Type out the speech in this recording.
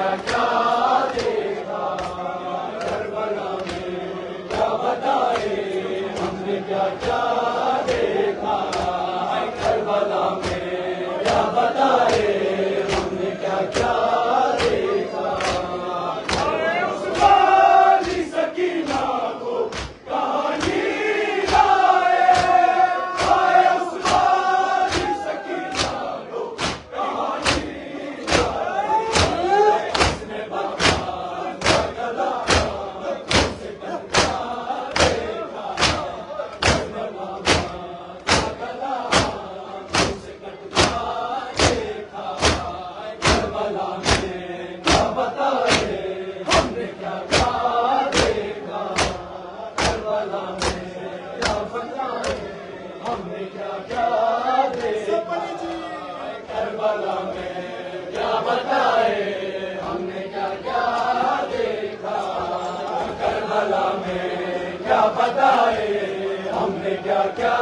کیا کیا دیکھا کربلا میں، کیا بتائے ہم نے کیا کیا دیکھا کربلا میں، کیا بتائے ہم نے کیا کیا دیکھا عثمان سکینہ کو کہانی لائے، عثمان سکینہ کو کہانی لائے، اس نے بابا کا گلا سے کٹا دیکھا، اس نے بابا کا گلا سے کٹا دیکھا کربلا میں، کیا بتائے ہم نے کیا کیا دیکھا کربلا میں، کیا بتائے ہم نے کیا کیا دیکھا کربلا میں، کیا بتائے ہم نے کیا کیا دیکھا کربلا میں، کیا بتائے ہم نے کیا کیا